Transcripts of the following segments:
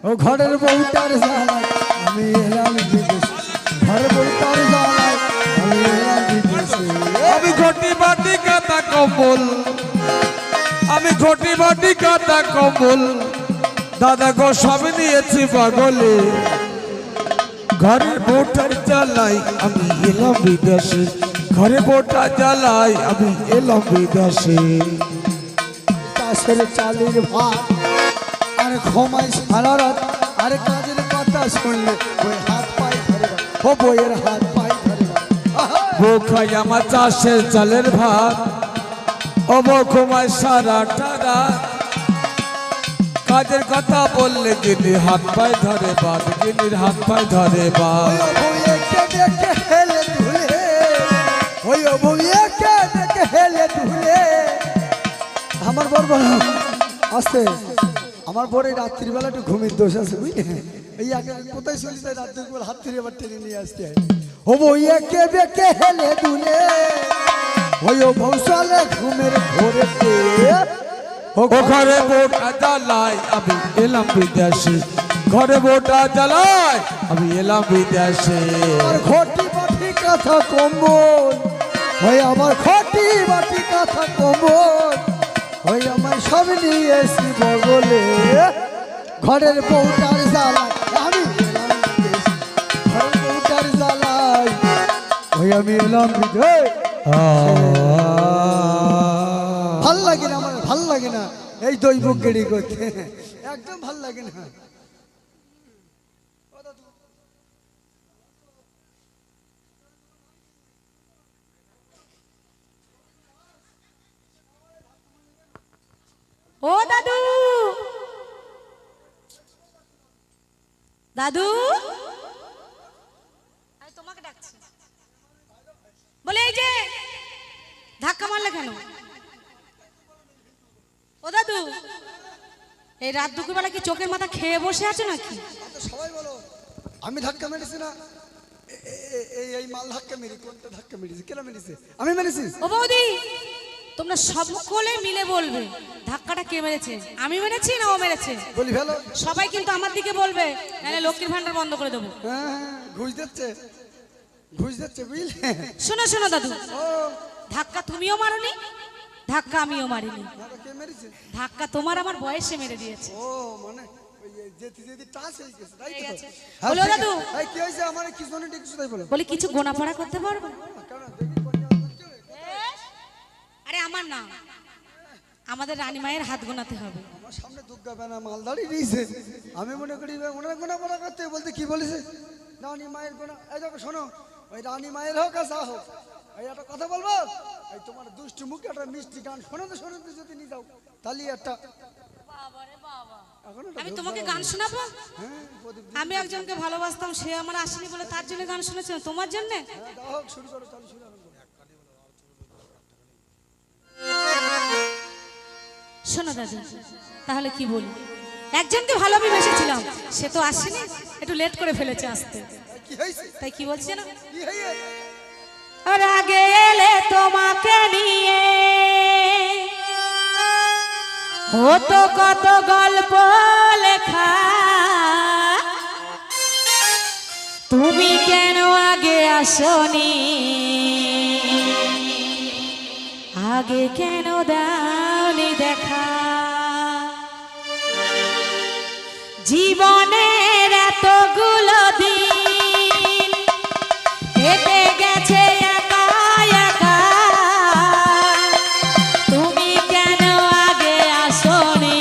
ও ঘরের বউটার জ্বালায় আমি এলাম বিদেশে, ঘরের বউটার জ্বালায় আমি এলাম বিদেশে। আমি ঘটি বাটি কাটা কম্বল, আমি ঘটি বাটি কাটা কম্বল, দাদা গো সব নিয়েছি পাগলে। ঘরের বউটার জ্বালাই আমি এলাম বিদেশে, ঘরে বউটা জ্বালাই আমি এলাম বিদেশে। চাষের চালের ভাত আর ঘুমাই সারা রাত, আর কাজের কথা শুনলে ওই হাত পায়ে ধরে না, ও বইয়ের হাত পায়ে ধরে না। বউ খাই আমার চাষের চালের ভাত, ও বউ ঘুমায় সারাটা রাত। কাজের কথা বললে গিনি হাত পায়ে ধরে বাদ, গিনির হাত পায়ে ধরে বাদ। ওই বউয়েকে দেখে হেলে ধুলে, ওই বউয়েকে দেখে হেলে ধুলে। আমার বর বল আসতে, আমার বর এই রাত্রিবেলা একটু ঘুমের দোষ আছে বুঝলি, এই আগে কোথায় চলি যায় রাত্রিবেলা হাত ধরে আবার টেনে নিয়ে আসতে হয়। ও বউয়েকে দেখে হেলে ধুলে, ওই বউ চলে ঘুমের ভোরেতে। ও ঘরে বউটা জ্বালাই আমি এলাম বিদেশে, ঘরে বউটা জ্বালাই আমি এলাম বিদেশে। আর ঘটি বাটি কাঁথা কম্বল, ওই আমার ঘটি বাটি কাঁথা কম্বল, ওই আমার সব নিয়ে এসি বগলে। ঘরের বউটার জ্বালায় আমি এলাম বিদেশে, ঘরের বউটার জ্বালায় ওই আমি এলাম বিদেশে। ভাল লাগে না আমার, ভাল লাগে না এই দৈব গেড়ি করতে, একদম ভাল লাগে না। ও দাদু, দাদু আমি তোমাকে ডাকছি। বলে এই যে ধাক্কা মারলে কেন? ও দাদু, এই রাত দুপুরবেলা কি চোখের মাথা খেয়ে বসে আছো নাকি? সবাই বলো আমি ধাক্কা মেরেছি না, এই মাল ধাক্কা মেরি, কোনটা ধাক্কা মেরেছি, কেন মেরেছি, আমি মেরেছি? ও বৌদি, তোমরা সকলে মিলে বলবে ধাক্কাটা কে মেরেছে, আমি মেরেছি না ও মেরেছে? বলি ফেলো। সবাই কিন্তু আমার দিকে বলবে, নাহলে লক্ষ্মীর ভান্ডার বন্ধ করে দেবো। হ্যাঁ, ঘুষ দিচ্ছে, ঘুষ দিচ্ছে বুঝলে। শোনো শোনো দাদু, ও ধাক্কা তুমিও মারোনি, ধাক্কা আমিও মারিনি, কে মেরেছে? ধাক্কা তোমার আমার বয়সে মেরে দিয়েছে। ও মানে ওই যেতে যেতে টাচ হয়ে গেছে তাই হয়ে তো? গেছে। হ্যাঁ, বলো ঠিক দাদু। আছে। এই কি হয়েছে আমার কিছু না কিছু তাই বলো। বলি কিছু গোনাপড়া করতে পারবো? কেন দেখি কোন জায়গা করছে? আরে আমার না, আমাদের রানী মায়ের হাত গোনাতে হবে। আমার সামনে দুর্গা বেনা মাল দাঁড়িয়ে দিয়েছে, আমি মনে করি ওনার গোনা পড়া করতে, বলতে কি বলেছে রানী মায়ের গোনা। এই দেখো শোনো, ওই রানী মায়ের হোক আর যা হোক, এই একটা কথা বলবো, এই তোমার দুষ্টু মুখে একটা মিষ্টি গান শোনাতে শোনাতে যদি নিয়ে যাও তাহলে একটা এখন একটা আমি তোমাকে গান শোনাবো? হ্যাঁ প্রদীপ আমি একজনকে ভালোবাসতাম, সে আমার আসেনি বলে তার জন্য গান শুনেছি, তোমার জন্য? হ্যাঁ দাও হোক, শুরু করো, চালু শুরু করো। শোনো দাদু, তাহলে কি বলি, একজনকে ভালো আমি বেসেছিলাম, সে তো আসেনি, একটু লেট করে ফেলেছে আসতে, কি হয়েছে? তাই কি বলছে না, কি হয়েছে? আর আগে এলে তোমাকে নিয়ে হতো কত গল্প লেখা, তুমি কেন আগে আসনি, আগে কেন দাওনি দেখা, জীবনের এতগুলো দিন কেটে গেছে একা একা, তুমি কেন আগে আসনি,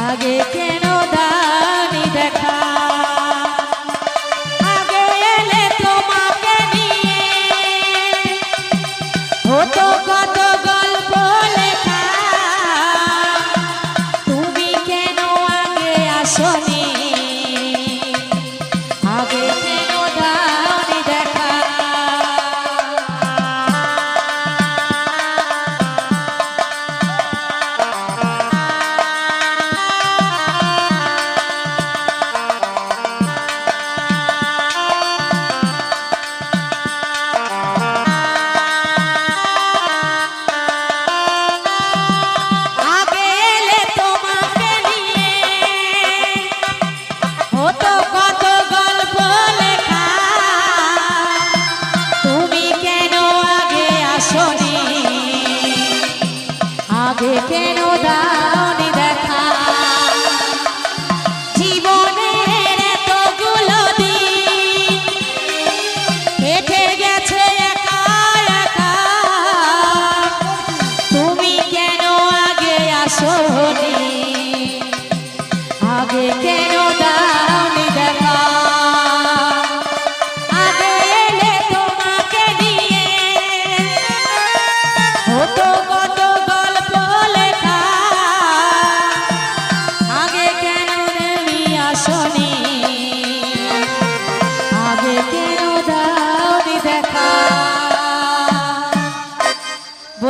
আগে কেন দাওনি দেখা, আগে এলে তোমাকে নিয়ে হতো কত গল্প লেখা, তুমি কেন আগে আসনি, আগে কেন দাওনি দেখা। আগে এলে তোমাকে নিয়ে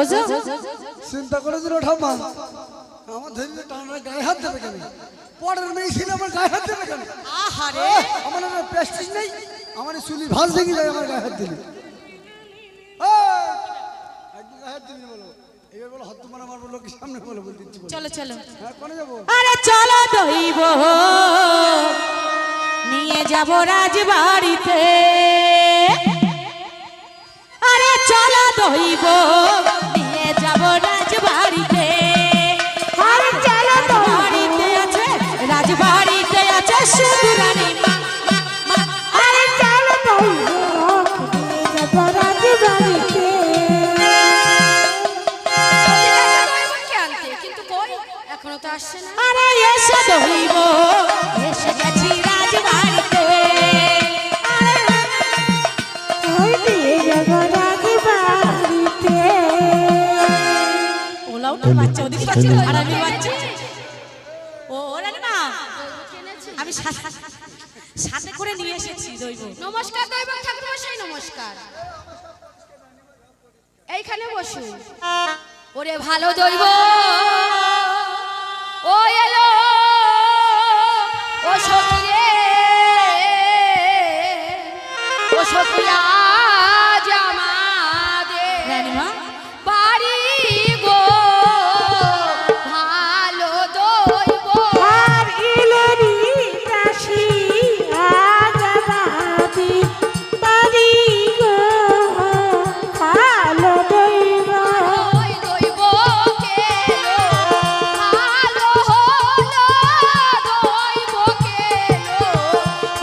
রোজও চিন্তা করে দিল ঠাম্মা আমার ধরলে টানা গায়ে হাত দেবে কেন পরের মেয়ে ছিল আমার গায়ে হাত দেবে কেন আহারে আমার প্রেস্টিজ নেই আমার চুলি ভাঁজ ভেঙে যায় আমার গায়ে হাত দিলে একদম গায়ে হাত দিলি বলো এবার বলো হাত তোমার আমার বলো কি সামনে বলো বলতে ইচ্ছে করলো। চলো চলো হ্যাঁ কোনে যাবো আরে চলো দইব নিয়ে যাব রাজবাড়িতে আরে চলো দইব নিয়ে যাব রাজবাড়িতে আরে চলো বাড়িতে আছে রাজবাড়িতে আছে সুদরানী মা মা মা আরে চলো দইব নিয়ে যাব রাজবাড়িতে এখনো তো আসছে না আরে এসে দইব এসে গেছি রাজবাড়িতে আরে ওই দিয়ে যাব রাজবাড়িতে ওলাও না বাচ্চা ওদিকে বাচ্চা আর আমি বাচ্চা ও রানীমা আমি সাথে করে নিয়ে এসেছি দইব নমস্কার দৈব ঠাকুর মশাই নমস্কার এইখানে বসুন ওরে ভালো দৈব ও এলো ও সখিরে ও সখিয়া জামাদের রানীমা বাড়ি গো ভালো দৈব আর ইলেরি দাসী আজবাদি বাড়ি গো ভালো দইব ওই দৈব কেলো ভালো হলো দৈব কেলো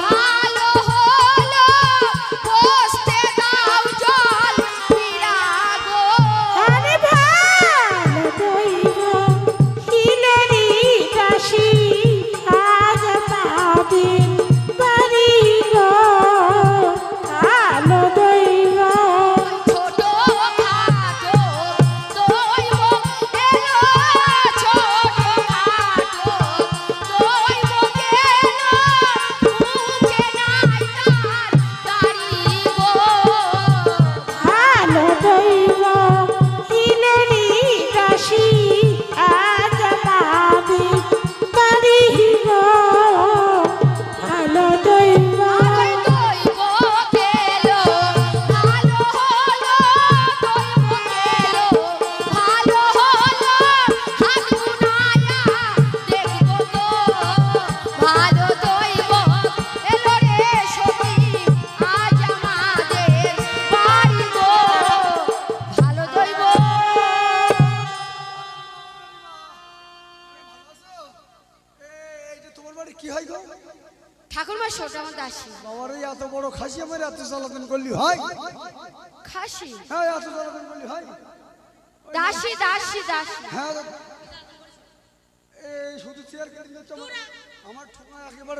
ভালো হলো বসতে দাও জল পিরাগো আরে ভালো দইব ইলেরি দাসী আজবাদি বাড়ি গো ভালো দইব ছোট খাটো দৈব এলো ছোট খাটো দৈব কেলো মুখে নাই তার দাড়ি গো ভালো দইব ইলেরি দাসী আজবাদি বাড়ি গো ভালো দইব ওই দৈব কেলো ভালো হলো দৈব কেলো ভালো হলো হাত গুনায়া দেখবো গো ভালো দৈব এলো রে সখী আজ আমাদের বাড়ি গো ভালো দৈব এইটা তোমার বাড়ি কি হয় গো ঠাকুরমা সোটা আমার দাসী বাবার এই এত বড় খাসি আমার এত জ্বালাতন করলি হয় খাসি হ্যাঁ এত জ্বালাতন করলি হয় দাসী দাসী দাসী হ্যাঁ এই শুধু চেয়ার কেটে দিচ্ছ আমার ঠোঙা একেবারে